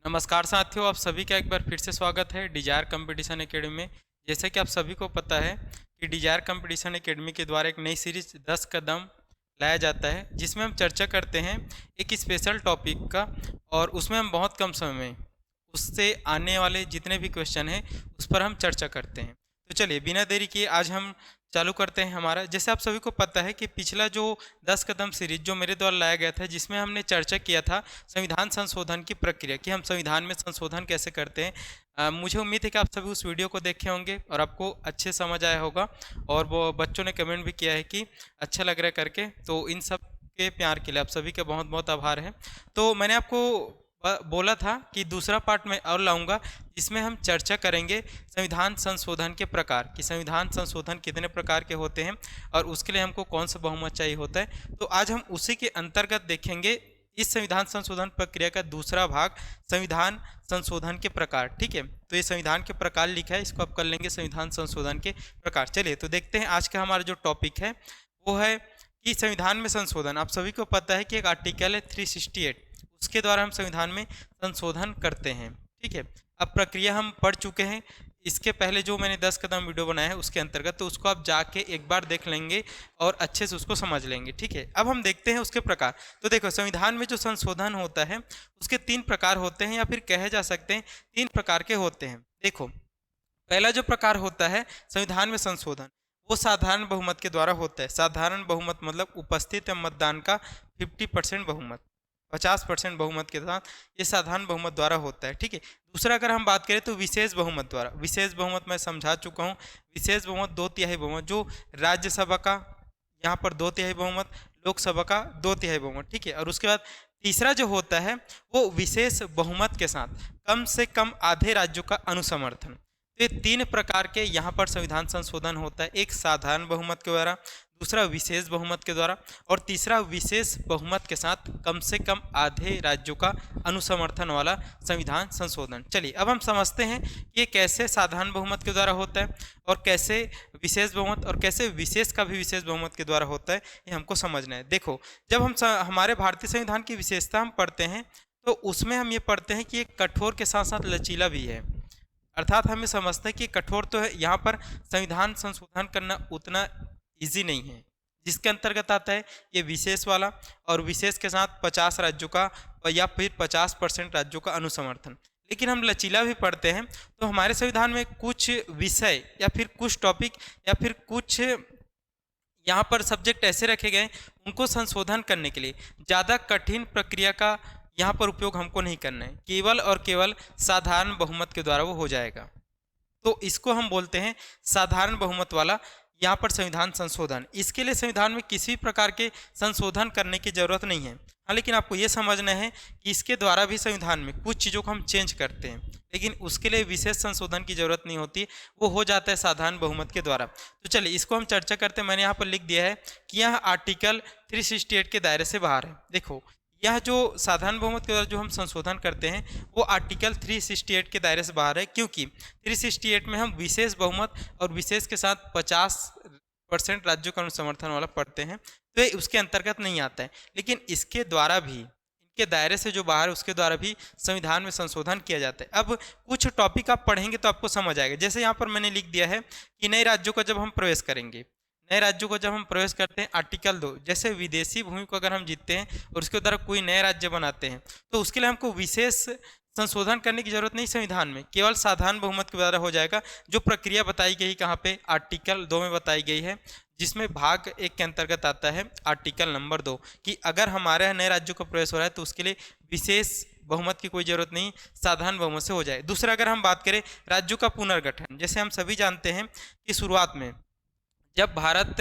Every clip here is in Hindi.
नमस्कार साथियों, आप सभी का एक बार फिर से स्वागत है डिजायर कंपटीशन एकेडमी में। जैसे कि आप सभी को पता है कि डिजायर कंपटीशन एकेडमी के द्वारा एक नई सीरीज 10 कदम लाया जाता है, जिसमें हम चर्चा करते हैं एक स्पेशल टॉपिक का, और उसमें हम बहुत कम समय में उससे आने वाले जितने भी क्वेश्चन हैं उस पर हम चर्चा करते हैं। तो चलिए बिना देरी किए आज हम चालू करते हैं हमारा। जैसे आप सभी को पता है कि पिछला जो 10 कदम सीरीज जो मेरे द्वारा लाया गया था, जिसमें हमने चर्चा किया था संविधान संशोधन की प्रक्रिया, कि हम संविधान में संशोधन कैसे करते हैं। मुझे उम्मीद है कि आप सभी उस वीडियो को देखे होंगे और आपको अच्छे समझ आया होगा, और वो बच्चों ने कमेंट भी किया है कि अच्छा लग रहा है करके। तो इन सब के प्यार के लिए आप सभी का बहुत बहुत आभार है। तो मैंने आपको बोला था कि दूसरा पार्ट में और लाऊंगा, जिसमें हम चर्चा करेंगे संविधान संशोधन के प्रकार, कि संविधान संशोधन कितने प्रकार के होते हैं और उसके लिए हमको कौन सा बहुमत चाहिए होता है। तो आज हम उसी के अंतर्गत देखेंगे इस संविधान संशोधन प्रक्रिया का दूसरा भाग, संविधान संशोधन के प्रकार। ठीक है, तो ये संविधान के प्रकार लिखा है, इसको आप कर लेंगे संविधान संशोधन के प्रकार। चलिए तो देखते हैं आज का हमारा जो टॉपिक है वो है कि संविधान में संशोधन। आप सभी को पता है कि एक आर्टिकल है 368, उसके द्वारा हम संविधान में संशोधन करते हैं। ठीक है, अब प्रक्रिया हम पढ़ चुके हैं। इसके पहले जो मैंने 10 कदम वीडियो बनाया है उसके अंतर्गत, तो उसको आप जाके एक बार देख लेंगे और अच्छे से उसको समझ लेंगे। ठीक है, अब हम देखते हैं उसके प्रकार। तो देखो, संविधान में जो संशोधन होता है उसके 3 प्रकार होते हैं, या फिर कहे जा सकते हैं 3 प्रकार के होते हैं। देखो, पहला जो प्रकार होता है संविधान में संशोधन, वो साधारण बहुमत के द्वारा होता है। साधारण बहुमत मतलब उपस्थित मतदान का 50% बहुमत, 50% बहुमत के साथ ये साधारण बहुमत द्वारा होता है। ठीक है, दूसरा अगर हम बात करें तो विशेष बहुमत द्वारा। विशेष बहुमत मैं समझा चुका हूँ। विशेष बहुमत 2/3 बहुमत, जो राज्यसभा का यहाँ पर 2/3 बहुमत, लोकसभा का 2/3 बहुमत। ठीक है, और उसके बाद तीसरा जो होता है वो विशेष बहुमत के साथ कम से कम आधे राज्यों का अनुसमर्थन। तो ये 3 प्रकार के यहाँ पर संविधान संशोधन होता है, एक साधारण बहुमत के द्वारा, दूसरा विशेष बहुमत के द्वारा, और तीसरा विशेष बहुमत के साथ कम से कम आधे राज्यों का अनुसमर्थन वाला संविधान संशोधन। चलिए अब हम समझते हैं कि ये कैसे साधारण बहुमत के द्वारा होता है और कैसे विशेष बहुमत और कैसे विशेष का भी विशेष बहुमत के द्वारा होता है, ये हमको समझना है। देखो, जब हम हमारे भारतीय संविधान की विशेषता हम पढ़ते हैं तो उसमें हम ये पढ़ते हैं कि ये कठोर के साथ साथ लचीला भी है। अर्थात हमें समझते हैं कि कठोर तो है, यहाँ पर संविधान संशोधन करना उतना इजी नहीं है, जिसके अंतर्गत आता है ये विशेष वाला, और विशेष के साथ 50 राज्यों का या फिर 50% राज्यों का अनुसमर्थन। लेकिन हम लचीला भी पढ़ते हैं, तो हमारे संविधान में कुछ विषय या फिर कुछ टॉपिक या फिर कुछ यहाँ पर सब्जेक्ट ऐसे रखे गए उनको संशोधन करने के लिए ज़्यादा कठिन प्रक्रिया का यहाँ पर उपयोग हमको नहीं करना है, केवल और केवल साधारण बहुमत के द्वारा वो हो जाएगा। तो इसको हम बोलते हैं साधारण बहुमत वाला यहाँ पर संविधान संशोधन। इसके लिए संविधान में किसी भी प्रकार के संशोधन करने की जरूरत नहीं है। हाँ, लेकिन आपको ये समझना है कि इसके द्वारा भी संविधान में कुछ चीज़ों को हम चेंज करते हैं, लेकिन उसके लिए विशेष संशोधन की जरूरत नहीं होती, वो हो जाता है साधारण बहुमत के द्वारा। तो चलिए इसको हम चर्चा करते हैं। मैंने यहाँ पर लिख दिया है कि यह आर्टिकल 368 के दायरे से बाहर है। देखो, यह जो साधारण बहुमत के द्वारा जो हम संशोधन करते हैं वो आर्टिकल 368 के दायरे से बाहर है, क्योंकि 368 में हम विशेष बहुमत और विशेष के साथ 50% राज्यों का अनुसमर्थन वाला पढ़ते हैं, तो ये उसके अंतर्गत नहीं आता है। लेकिन इसके द्वारा भी, इनके दायरे से जो बाहर है उसके द्वारा भी संविधान में संशोधन किया जाता है। अब कुछ टॉपिक आप पढ़ेंगे तो आपको समझ आएगा। जैसे यहाँ पर मैंने लिख दिया है कि नए राज्यों का जब हम प्रवेश करेंगे, नए राज्यों को जब हम प्रवेश करते हैं, आर्टिकल 2, जैसे विदेशी भूमि को अगर हम जीतते हैं और उसके द्वारा कोई नया राज्य बनाते हैं, तो उसके लिए हमको विशेष संशोधन करने की जरूरत नहीं संविधान में, केवल साधारण बहुमत के द्वारा हो जाएगा। जो प्रक्रिया बताई गई कहाँ पे, आर्टिकल 2 में बताई गई है, जिसमें भाग 1 के अंतर्गत आता है आर्टिकल नंबर 2, कि अगर हमारे यहाँ नए राज्यों का प्रवेश हो रहा है तो उसके लिए विशेष बहुमत की कोई जरूरत नहीं, साधारण बहुमत से हो जाए। दूसरा, अगर हम बात करें राज्यों का पुनर्गठन, जैसे हम सभी जानते हैं कि शुरुआत में जब भारत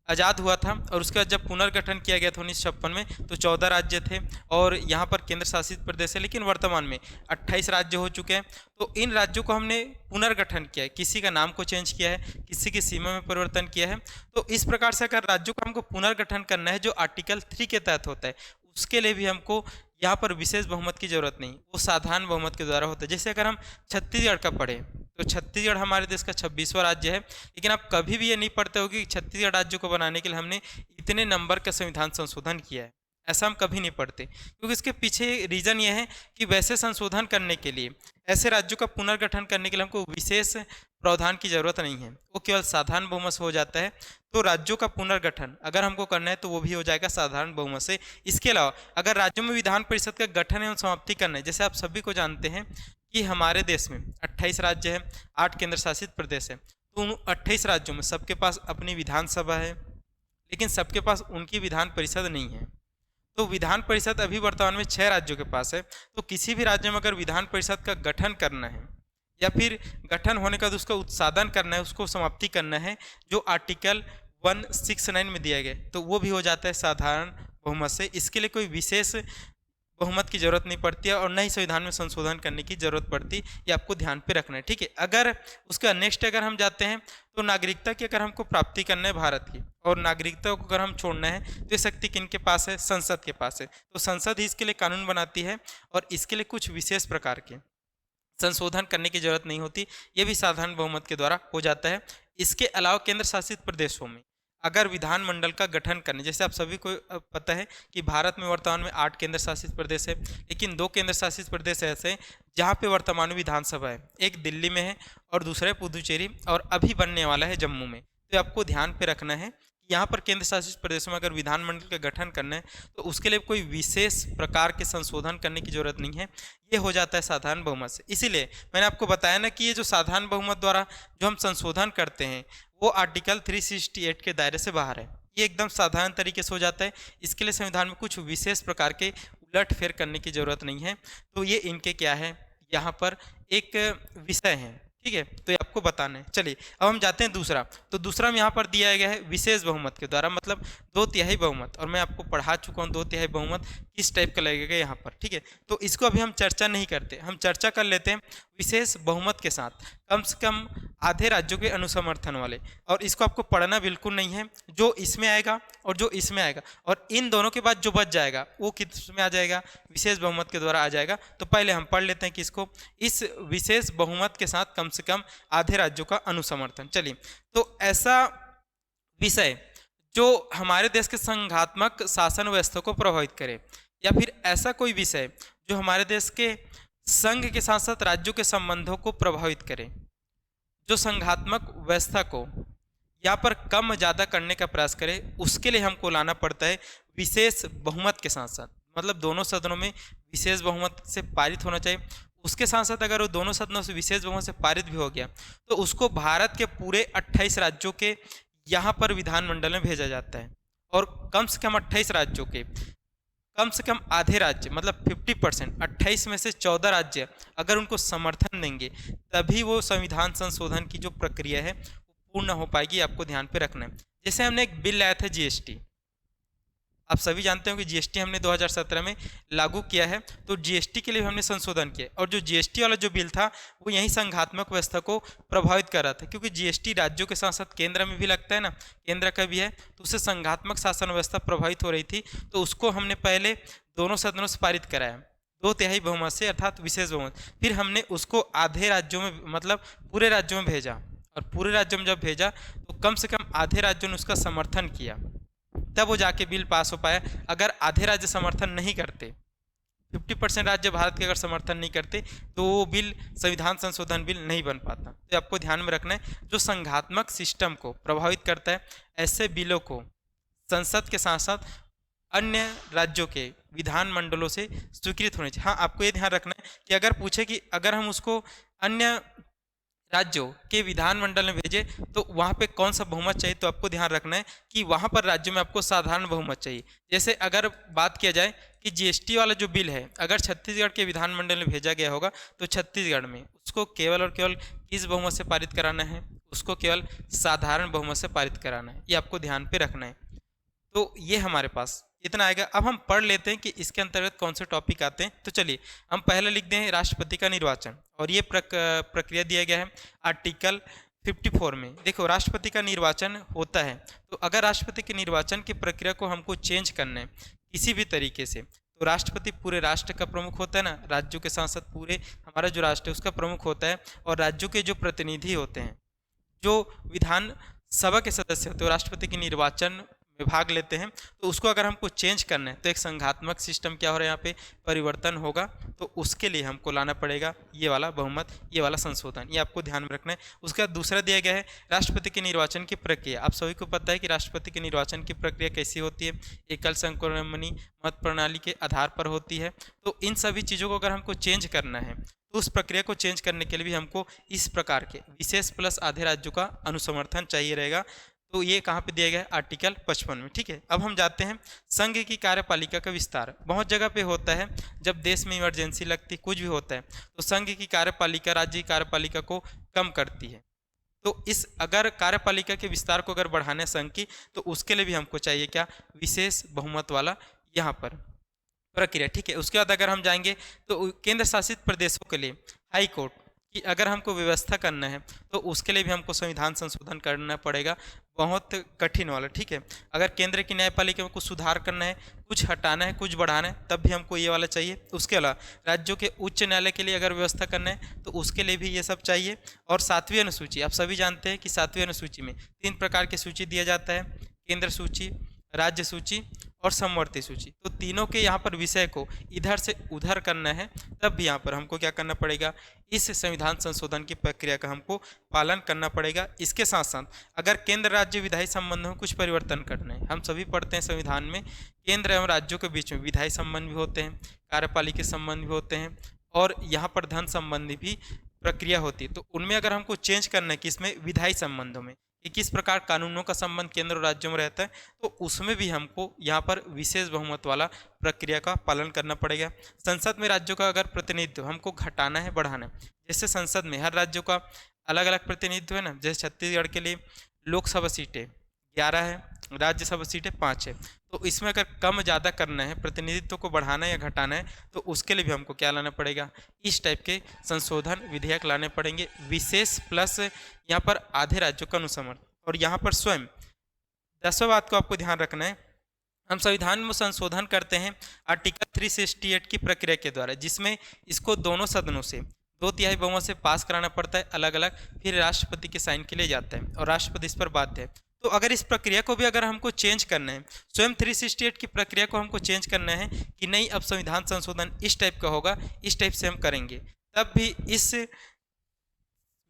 आज़ाद हुआ था और उसके बाद जब पुनर्गठन किया गया था 1956 में, तो 14 राज्य थे और यहाँ पर केंद्र शासित प्रदेश है, लेकिन वर्तमान में 28 राज्य हो चुके हैं। तो इन राज्यों को हमने पुनर्गठन किया है, किसी का नाम को चेंज किया है, किसी की सीमा में परिवर्तन किया है। तो इस प्रकार से अगर राज्यों का हमको पुनर्गठन करना है जो आर्टिकल 3 के तहत होता है, उसके लिए भी हमको यहाँ पर विशेष बहुमत की जरूरत नहीं, वो साधारण बहुमत के द्वारा होता है। जैसे अगर हम छत्तीसगढ़ का पढ़ें तो छत्तीसगढ़ हमारे देश का 26वां राज्य है, लेकिन आप कभी भी ये नहीं पढ़ते हो कि छत्तीसगढ़ राज्य को बनाने के लिए हमने इतने नंबर का संविधान संशोधन किया है। ऐसा हम कभी नहीं पढ़ते, क्योंकि इसके पीछे रीज़न ये है कि वैसे संशोधन करने के लिए, ऐसे राज्यों का पुनर्गठन करने के लिए हमको विशेष प्रावधान की जरूरत नहीं है, वो केवल साधारण बहुमत से हो जाता है। तो राज्यों का पुनर्गठन अगर हमको करना है तो वो भी हो जाएगा साधारण बहुमत से। इसके अलावा अगर राज्यों में विधान परिषद का गठन एवं समाप्ति करना है, जैसे आप सभी को जानते हैं कि हमारे देश में 28 राज्य है, 8 केंद्र शासित प्रदेश है, तो उन 28 राज्यों में सबके पास अपनी विधानसभा है, लेकिन सबके पास उनकी विधान परिषद नहीं है। तो विधान परिषद अभी वर्तमान में 6 राज्यों के पास है। तो किसी भी राज्य में अगर विधान परिषद का गठन करना है या फिर गठन होने का उसका उत्साधन करना है, उसको समाप्ति करना है, जो आर्टिकल 169 में दिया गया, तो वो भी हो जाता है साधारण बहुमत से। इसके लिए कोई विशेष बहुमत की जरूरत नहीं पड़ती है और न ही संविधान में संशोधन करने की जरूरत पड़ती, ये आपको ध्यान पे रखना है, ठीक है। अगर उसका नेक्स्ट अगर हम जाते हैं तो नागरिकता की अगर हमको प्राप्ति करना है भारत की, और नागरिकता को अगर हम छोड़ना है तो ये शक्ति किनके पास है? संसद के पास है। तो संसद ही इसके लिए कानून बनाती है और इसके लिए कुछ विशेष प्रकार के संशोधन करने की जरूरत नहीं होती, ये भी साधारण बहुमत के द्वारा हो जाता है। इसके अलावा केंद्र शासित प्रदेशों में अगर विधानमंडल का गठन करने, जैसे आप सभी को पता है कि भारत में वर्तमान में 8 केंद्र शासित प्रदेश है, लेकिन 2 केंद्र शासित प्रदेश ऐसे जहाँ पे वर्तमान में विधानसभा है, एक दिल्ली में है और दूसरा है पुदुचेरी, और अभी बनने वाला है जम्मू में। तो आपको ध्यान पे रखना है कि यहाँ पर केंद्र शासित प्रदेशों में अगर विधानमंडल का गठन करना है तो उसके लिए कोई विशेष प्रकार के संशोधन करने की जरूरत नहीं है, ये हो जाता है साधारण बहुमत से। इसीलिए मैंने आपको बताया ना कि ये जो साधारण बहुमत द्वारा जो हम संशोधन करते हैं वो आर्टिकल 368 के दायरे से बाहर है, ये एकदम साधारण तरीके से हो जाता है। इसके लिए संविधान में कुछ विशेष प्रकार के उलट फेर करने की जरूरत नहीं है। तो ये इनके क्या है, यहाँ पर एक विषय है, ठीक है, तो ये आपको बताना है। चलिए अब हम जाते हैं दूसरा। तो दूसरा में यहाँ पर दिया गया है विशेष बहुमत के द्वारा, मतलब 2/3 बहुमत, और मैं आपको पढ़ा चुका हूँ 2/3 बहुमत किस टाइप का लगेगा यहाँ पर, ठीक है। तो इसको अभी हम चर्चा नहीं करते, हम चर्चा कर लेते हैं विशेष बहुमत के साथ कम से कम आधे राज्यों के अनुसमर्थन वाले, और इसको आपको पढ़ना बिल्कुल नहीं है, जो इसमें आएगा और जो इसमें आएगा, और इन दोनों के बाद जो बच जाएगा वो किस में आ जाएगा? विशेष बहुमत के द्वारा आ जाएगा। तो पहले हम पढ़ लेते हैं कि इसको, इस विशेष बहुमत के साथ कम से कम आधे राज्यों का अनुसमर्थन। चलिए, तो ऐसा विषय जो हमारे देश के संघात्मक शासन व्यवस्था को प्रभावित करे, या फिर ऐसा कोई विषय जो हमारे देश के संघ के साथ साथ राज्यों के संबंधों को प्रभावित करे, जो संघात्मक व्यवस्था को यहाँ पर कम ज़्यादा करने का प्रयास करे, उसके लिए हमको लाना पड़ता है विशेष बहुमत के साथ साथ, मतलब दोनों सदनों में विशेष बहुमत से पारित होना चाहिए। उसके साथ साथ अगर वो दोनों सदनों से विशेष बहुमत से पारित भी हो गया तो उसको भारत के पूरे 28 राज्यों के यहाँ पर विधानमंडल में भेजा जाता है, और कम से कम 28 राज्यों के कम से कम आधे राज्य, मतलब 50%, 28 में से 14 राज्य अगर उनको समर्थन देंगे तभी वो संविधान संशोधन की जो प्रक्रिया है वो पूर्ण हो पाएगी। आपको ध्यान पे रखना है। जैसे हमने एक बिल लाया था जीएसटी, आप सभी जानते हो कि जीएसटी हमने 2017 में लागू किया है, तो जीएसटी के लिए हमने संशोधन किया, और जो जीएसटी वाला जो बिल था वो यही संघात्मक व्यवस्था को प्रभावित कर रहा था, क्योंकि जीएसटी राज्यों के साथ साथ केंद्र में भी लगता है ना, केंद्र का भी है, तो उससे संघात्मक शासन व्यवस्था प्रभावित हो रही थी। तो उसको हमने पहले दोनों सदनों से पारित कराया 2/3 बहुमत से, अर्थात विशेष बहुमत। फिर हमने उसको आधे राज्यों में, मतलब पूरे राज्यों में भेजा, और पूरे राज्यों में जब भेजा तो कम से कम आधे राज्यों ने उसका समर्थन किया, तब वो जाके बिल पास हो पाया। अगर आधे राज्य समर्थन नहीं करते, 50% राज्य भारत के अगर समर्थन नहीं करते, तो वो बिल संविधान संशोधन बिल नहीं बन पाता। तो आपको ध्यान में रखना है, जो संघात्मक सिस्टम को प्रभावित करता है ऐसे बिलों को संसद के साथ साथ अन्य राज्यों के विधानमंडलों से स्वीकृत होने चाहिए। हाँ, आपको ये ध्यान रखना है कि अगर पूछे कि अगर हम उसको अन्य राज्यों के विधानमंडल में भेजे तो वहाँ पे कौन सा बहुमत चाहिए, तो आपको ध्यान रखना है कि वहाँ पर राज्यों में आपको साधारण बहुमत चाहिए। जैसे अगर बात किया जाए कि जीएसटी वाला जो बिल है अगर छत्तीसगढ़ के विधानमंडल में भेजा गया होगा तो छत्तीसगढ़ में उसको केवल और केवल किस बहुमत से पारित कराना है? उसको केवल साधारण बहुमत से पारित कराना है, ये आपको ध्यान पे रखना है। तो ये हमारे पास इतना आएगा। अब हम पढ़ लेते हैं कि इसके अंतर्गत कौन से टॉपिक आते हैं। तो चलिए हम पहले लिख दें राष्ट्रपति का निर्वाचन, और ये प्रक्रिया दिया गया है आर्टिकल 54 में। देखो, राष्ट्रपति का निर्वाचन होता है, तो अगर राष्ट्रपति के निर्वाचन की प्रक्रिया को हमको चेंज करना है किसी भी तरीके से, तो राष्ट्रपति पूरे राष्ट्र का प्रमुख होता है ना, राज्यों के साथ साथ पूरे हमारा जो राष्ट्र है उसका प्रमुख होता है, और राज्यों के जो प्रतिनिधि होते हैं, जो विधान सभा के सदस्य होते हैं, राष्ट्रपति के निर्वाचन में भाग लेते हैं, तो उसको अगर हमको चेंज करना है तो एक संघात्मक सिस्टम क्या हो रहा है, यहाँ पे परिवर्तन होगा। तो उसके लिए हमको लाना पड़ेगा ये वाला बहुमत, ये वाला संशोधन, ये आपको ध्यान में रखना है। उसके बाद दूसरा दिया गया है राष्ट्रपति के निर्वाचन की प्रक्रिया। आप सभी को पता है कि राष्ट्रपति के निर्वाचन की प्रक्रिया कैसी होती है, एकल संक्रमणी मत प्रणाली के आधार पर होती है। तो इन सभी चीज़ों को अगर हमको चेंज करना है तो उस प्रक्रिया को चेंज करने के लिए भी हमको इस प्रकार के विशेष प्लस आधे राज्यों का अनुसमर्थन चाहिए रहेगा। तो ये कहाँ पे दिया गया है, आर्टिकल 55 में। ठीक है, अब हम जाते हैं संघ की कार्यपालिका का विस्तार। बहुत जगह पे होता है जब देश में इमरजेंसी लगती, कुछ भी होता है, तो संघ की कार्यपालिका राज्य की कार्यपालिका को कम करती है। तो इस अगर कार्यपालिका के विस्तार को अगर बढ़ाना है संघ की, तो उसके लिए भी हमको चाहिए क्या, विशेष बहुमत वाला यहाँ पर प्रक्रिया। ठीक है, उसके बाद अगर हम जाएंगे तो केंद्र शासित प्रदेशों के लिए हाई कोर्ट कि अगर हमको व्यवस्था करना है तो उसके लिए भी हमको संविधान संशोधन करना पड़ेगा, बहुत कठिन वाला। ठीक है, अगर केंद्र की न्यायपालिका में कुछ सुधार करना है, कुछ हटाना है, कुछ बढ़ाना है, तब भी हमको ये वाला चाहिए। उसके अलावा राज्यों के उच्च न्यायालय के लिए अगर व्यवस्था करना है तो उसके लिए भी ये सब चाहिए। और 7वीं अनुसूची, आप सभी जानते हैं कि 7वीं अनुसूची में 3 प्रकार की सूची दिया जाता है, केंद्र सूची, राज्य सूची और समवर्ती सूची। तो तीनों के यहाँ पर विषय को इधर से उधर करना है, तब भी यहाँ पर हमको क्या करना पड़ेगा, इस संविधान संशोधन की प्रक्रिया का हमको पालन करना पड़ेगा। इसके साथ साथ अगर केंद्र राज्य विधायी संबंधों में कुछ परिवर्तन करना है, हम सभी पढ़ते हैं संविधान में केंद्र एवं राज्यों के बीच में विधायी संबंध भी होते हैं, कार्यपालिका संबंध भी होते हैं, और यहाँ पर धन संबंधी भी प्रक्रिया होती है। तो उनमें अगर हमको चेंज करना है कि इसमें विधायी संबंधों में कि किस प्रकार कानूनों का संबंध केंद्र और राज्यों में रहता है, तो उसमें भी हमको यहाँ पर विशेष बहुमत वाला प्रक्रिया का पालन करना पड़ेगा। संसद में राज्यों का अगर प्रतिनिधित्व हमको घटाना है, बढ़ाना है, जैसे संसद में हर राज्यों का अलग अलग प्रतिनिधित्व है ना, जैसे छत्तीसगढ़ के लिए लोकसभा सीटें 11 है, राज्यसभा सीटें 5 है। तो इसमें अगर कम ज़्यादा करना है, प्रतिनिधित्व को बढ़ाना है या घटाना है, तो उसके लिए भी हमको क्या लाना पड़ेगा, इस टाइप के संशोधन विधेयक लाने पड़ेंगे, विशेष प्लस यहाँ पर आधे राज्यों का अनुसमर्थन। और यहाँ पर स्वयं 10वां बात को आपको ध्यान रखना है, हम संविधान में संशोधन करते हैं आर्टिकल 368 की प्रक्रिया के द्वारा, जिसमें इसको दोनों सदनों से 2/3 बहुमत से पास कराना पड़ता है अलग अलग, फिर राष्ट्रपति के साइन के लिए जाता है और राष्ट्रपति इस पर बाध्य है। तो अगर इस प्रक्रिया को भी अगर हमको चेंज करना है, स्वयं 368 की प्रक्रिया को हमको चेंज करना है कि नहीं अब संविधान संशोधन इस टाइप का होगा, इस टाइप से हम करेंगे, तब भी इस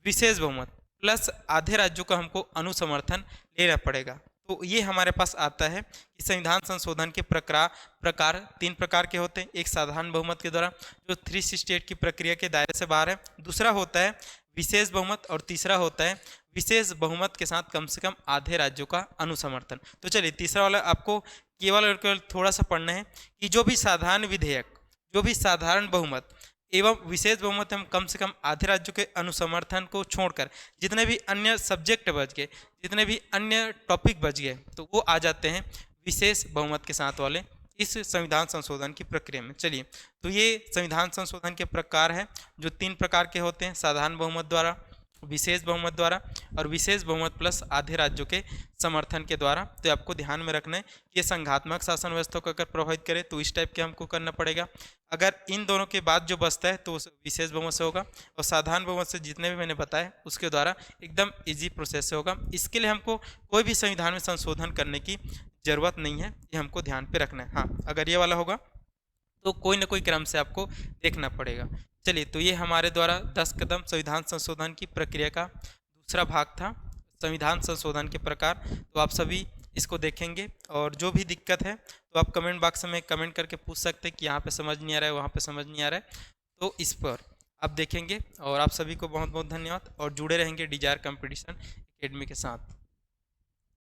विशेष बहुमत प्लस आधे राज्यों का हमको अनुसमर्थन लेना पड़ेगा। तो ये हमारे पास आता है कि संविधान संशोधन के प्रकार 3 प्रकार के होते हैं। एक साधारण बहुमत के द्वारा जो 368 की प्रक्रिया के दायरे से बाहर है, दूसरा होता है विशेष बहुमत, और तीसरा होता है विशेष बहुमत के साथ कम से कम आधे राज्यों का अनुसमर्थन। तो चलिए तीसरा वाला आपको केवल थोड़ा सा पढ़ना है कि जो भी साधारण विधेयक, जो भी साधारण बहुमत एवं विशेष बहुमत हम कम से कम आधे राज्यों के अनुसमर्थन को छोड़कर जितने भी अन्य सब्जेक्ट बच गए, जितने भी अन्य टॉपिक बच गए, तो वो आ जाते हैं विशेष बहुमत के साथ वाले इस संविधान संशोधन की प्रक्रिया में। चलिए, तो ये संविधान संशोधन के प्रकार हैं जो 3 प्रकार के होते हैं, साधारण बहुमत द्वारा, विशेष बहुमत द्वारा और विशेष बहुमत प्लस आधे राज्यों के समर्थन के द्वारा। तो आपको ध्यान में रखना है कि ये संघात्मक शासन व्यवस्था को अगर प्रभावित करे तो इस टाइप के हमको करना पड़ेगा। अगर इन दोनों के बाद जो बचता है तो विशेष बहुमत से होगा, और साधारण बहुमत से जितने भी मैंने बताया उसके द्वारा एकदम ईजी प्रोसेस से होगा। इसके लिए हमको कोई भी संविधान में संशोधन करने की ज़रूरत नहीं है, ये हमको ध्यान पे रखना है। हाँ, अगर ये वाला होगा तो कोई ना कोई क्रम से आपको देखना पड़ेगा। चलिए, तो ये हमारे द्वारा 10 कदम संविधान संशोधन की प्रक्रिया का दूसरा भाग था, संविधान संशोधन के प्रकार। तो आप सभी इसको देखेंगे और जो भी दिक्कत है तो आप कमेंट बॉक्स में कमेंट करके पूछ सकते हैं कि यहाँ पे समझ नहीं आ रहा है, वहाँ पे समझ नहीं आ रहा है, तो इस पर आप देखेंगे। और आप सभी को बहुत बहुत धन्यवाद और जुड़े रहेंगे डिजायर कंपटीशन एकेडमी के साथ।